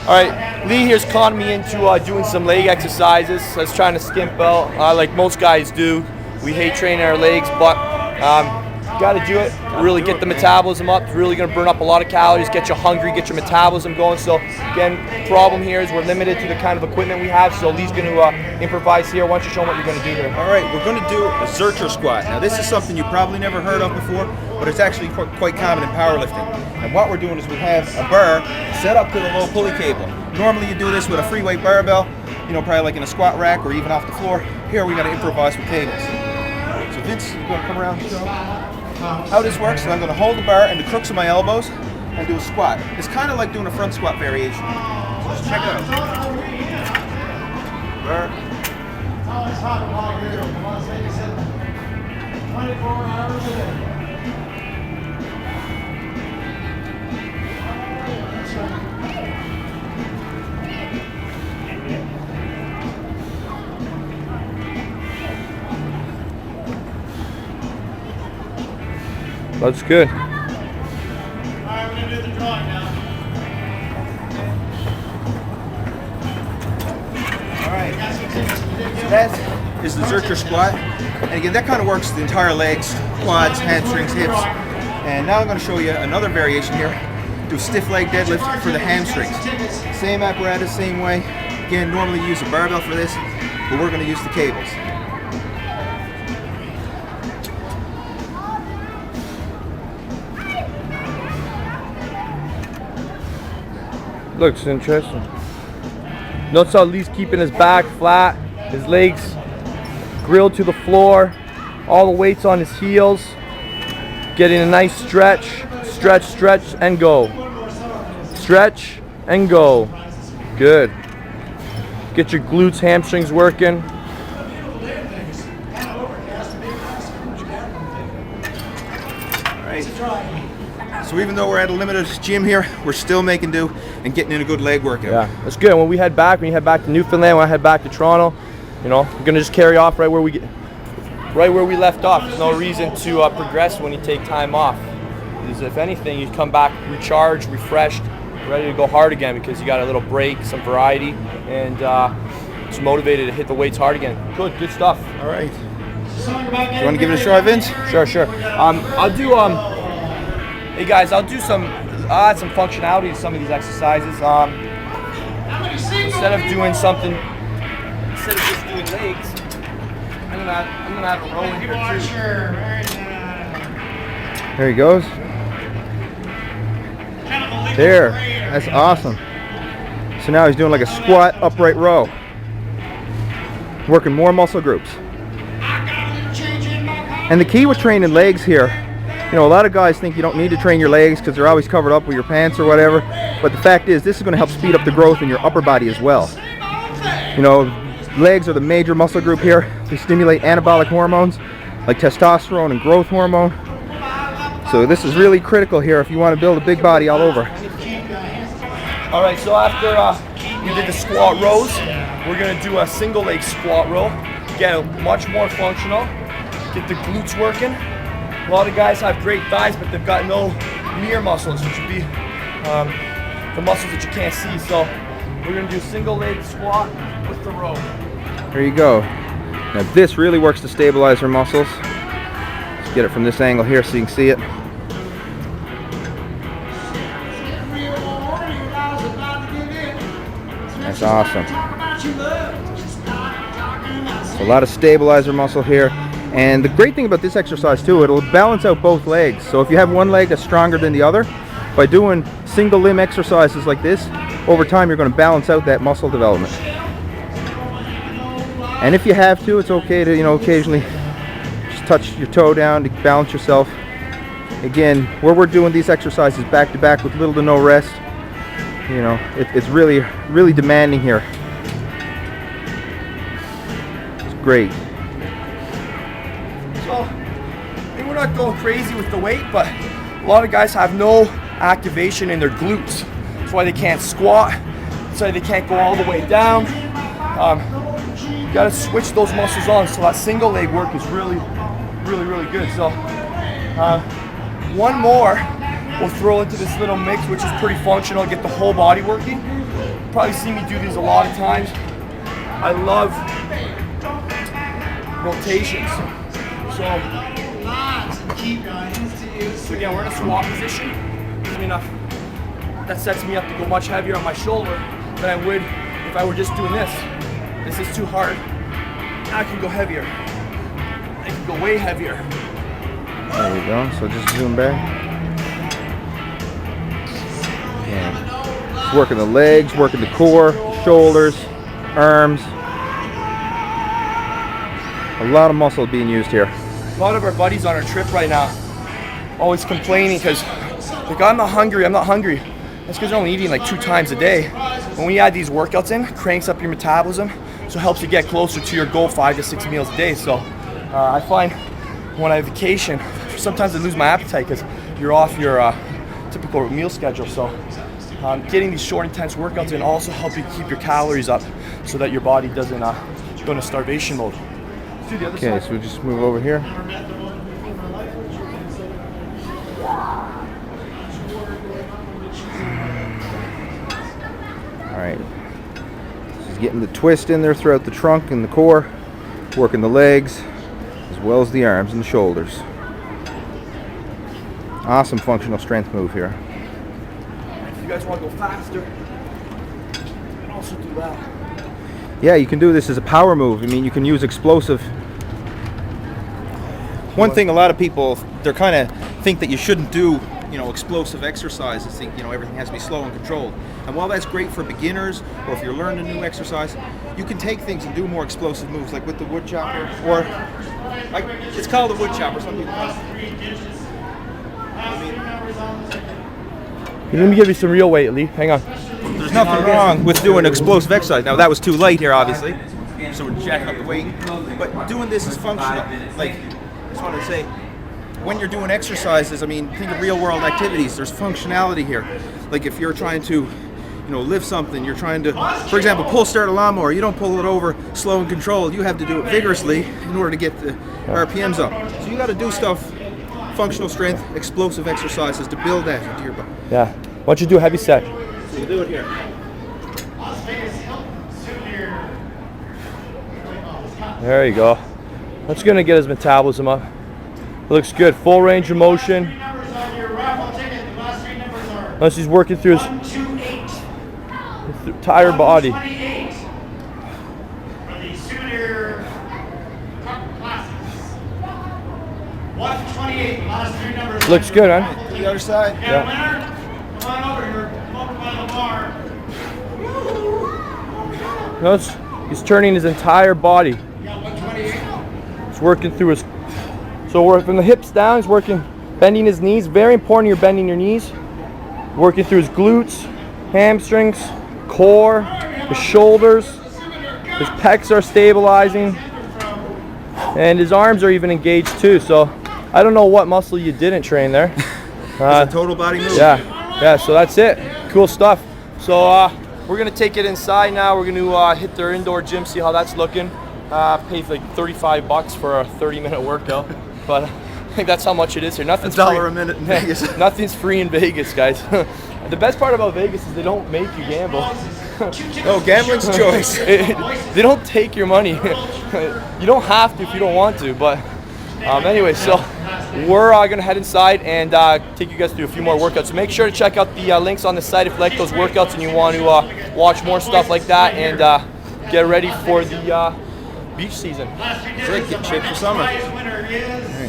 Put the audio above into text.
All right, Lee here's conning me into doing some leg exercises. I was trying to skimp out, like most guys do. We hate training our legs, but got to do it. Really get the metabolism up. It's really going to burn up a lot of calories, get you hungry, get your metabolism going. So again, problem here is we're limited to the kind of equipment we have. So Lee's going to improvise here. Why don't you show him what you're going to do here? All right, we're going to do a Zercher squat. Now this is something you probably never heard of before, but it's actually quite common in powerlifting. And what we're doing is we have a bar set up to the low pulley cable. Normally you do this with a free weight barbell, you know, probably like in a squat rack or even off the floor. Here we got to improvise with cables. So Vince is going to come around and show how this works. So I'm going to hold the bar in the crooks of my elbows and do a squat. It's kind of like doing a front squat variation. So just check it out. Bar. 24 hours a day. That's good. All right, we're going to do the drawing now. All right. So that is the Zercher squat. And again, that kind of works the entire legs, quads, hamstrings, hips. And now I'm going to show you another variation here. Do a stiff leg deadlift for the hamstrings. Same apparatus, same way. Again, normally you use a barbell for this, but we're going to use the cables. Looks interesting. Notice how Lee's keeping his back flat, his legs grilled to the floor, all the weights on his heels, getting a nice stretch, stretch, and go. Stretch and go. Good. Get your glutes, hamstrings working. All right. So even though we're at a limited gym here, we're still making do and getting in a good leg workout. Yeah, that's good. When you head back to Newfoundland, when I head back to Toronto, you know, we're gonna just carry off right where we left off. There's no reason to progress when you take time off. Because if anything, you come back recharged, refreshed, ready to go hard again because you got a little break, some variety, and just motivated to hit the weights hard again. Good stuff. All right. Do you want to give it a try, Vince? Sure. I'll do hey guys, I'll add some functionality to some of these exercises. Instead of just doing legs, I'm gonna have a row in here too. There he goes. There, that's awesome. So now he's doing like a squat upright row, working more muscle groups. And the key with training legs here, you know, a lot of guys think you don't need to train your legs because they're always covered up with your pants or whatever, but the fact is this is going to help speed up the growth in your upper body as well. You know, legs are the major muscle group here. They stimulate anabolic hormones like testosterone and growth hormone. So this is really critical here if you want to build a big body all over. All right, so after we did the squat rows, we're gonna do a single leg squat row. Get much more functional, get the glutes working. A lot of guys have great thighs, but they've got no mirror muscles, which would be the muscles that you can't see. So we're gonna do a single leg squat with the row. There you go. Now this really works to stabilize your muscles. Let's get it from this angle here so you can see it. That's awesome. So a lot of stabilizer muscle here. And the great thing about this exercise too, it'll balance out both legs. So if you have one leg that's stronger than the other, by doing single limb exercises like this, over time you're going to balance out that muscle development. And if you have to, it's okay to, you know, occasionally just touch your toe down to balance yourself. Again, where we're doing these exercises back to back with little to no rest, you know, it's really demanding here. It's great. So, we're not going crazy with the weight, but a lot of guys have no activation in their glutes. That's why they can't squat. That's why they can't go all the way down. You gotta switch those muscles on. So that single leg work is really good. So one more we'll throw into this little mix, which is pretty functional, get the whole body working. probably seen me do these a lot of times. I love rotations. So again, we're in a squat position. That sets me up to go much heavier on my shoulder than I would if I were just doing this. This is too hard. Now I can go heavier. I can go way heavier. There we go. So just zoom back. Yeah. Working the legs, working the core, shoulders, arms. A lot of muscle being used here. A lot of our buddies on our trip right now always complaining because like, I'm not hungry. That's because they're only eating like 2 times a day. When we add these workouts in, cranks up your metabolism, so it helps you get closer to your goal 5 to 6 meals a day. So I find when I vacation, sometimes I lose my appetite because you're off your typical meal schedule. So getting these short, intense workouts in also help you keep your calories up so that your body doesn't go into starvation mode. Okay, so we'll just move over here. Alright, just getting the twist in there throughout the trunk and the core, working the legs, as well as the arms and the shoulders. Awesome functional strength move here. If you guys want to go faster, you can also do that. Yeah, you can do this as a power move. I mean, you can use explosive. One thing a lot of people, they're kind of think that you shouldn't do, explosive exercises, think, everything has to be slow and controlled. And while that's great for beginners, or if you're learning a new exercise, you can take things and do more explosive moves, like with the wood chopper, or like it's called the wood chopper. Some people call it. Let me give you some real weight, Lee. Hang on. There's nothing wrong with doing explosive exercise. Now that was too light here, obviously, so we're jacking up the weight. But doing this is functional. Like, I just wanted to say, when you're doing exercises, think of real world activities. There's functionality here. Like if you're trying to, lift something, you're trying to, for example, start a lawnmower. You don't pull it over slow and controlled. You have to do it vigorously in order to get the RPMs up. So you got to do stuff, functional strength, explosive exercises to build that into your body. Yeah. Why don't you do a heavy set? So you do it here. There you go. That's going to get his metabolism up. It looks good. Full range of motion. Unless he's working through his entire body. Looks good, huh? The other side. Yeah. Notice he's turning his entire body. He's working through his. So from the hips down, he's working, bending his knees. Very important you're bending your knees. Working through his glutes, hamstrings, core, his shoulders. His pecs are stabilizing. And his arms are even engaged too. So I don't know what muscle you didn't train there. It's a total body move. Yeah, so that's it. Cool stuff. So we're gonna take it inside now. We're gonna hit their indoor gym, see how that's looking. Paid like $35 for a 30-minute workout, but I think that's how much it is here. Nothing's $1 free. a minute in Vegas. Nothing's free in Vegas, guys. The best part about Vegas is they don't make you gamble. No, gambling's a choice. They don't take your money. You don't have to if you don't want to, but anyway, so we're gonna head inside and take you guys through a few more workouts. So make sure to check out the links on the site if you like those workouts and you want to watch more stuff like that and get ready for the beach season. That's it, get shaped for summer. Winner is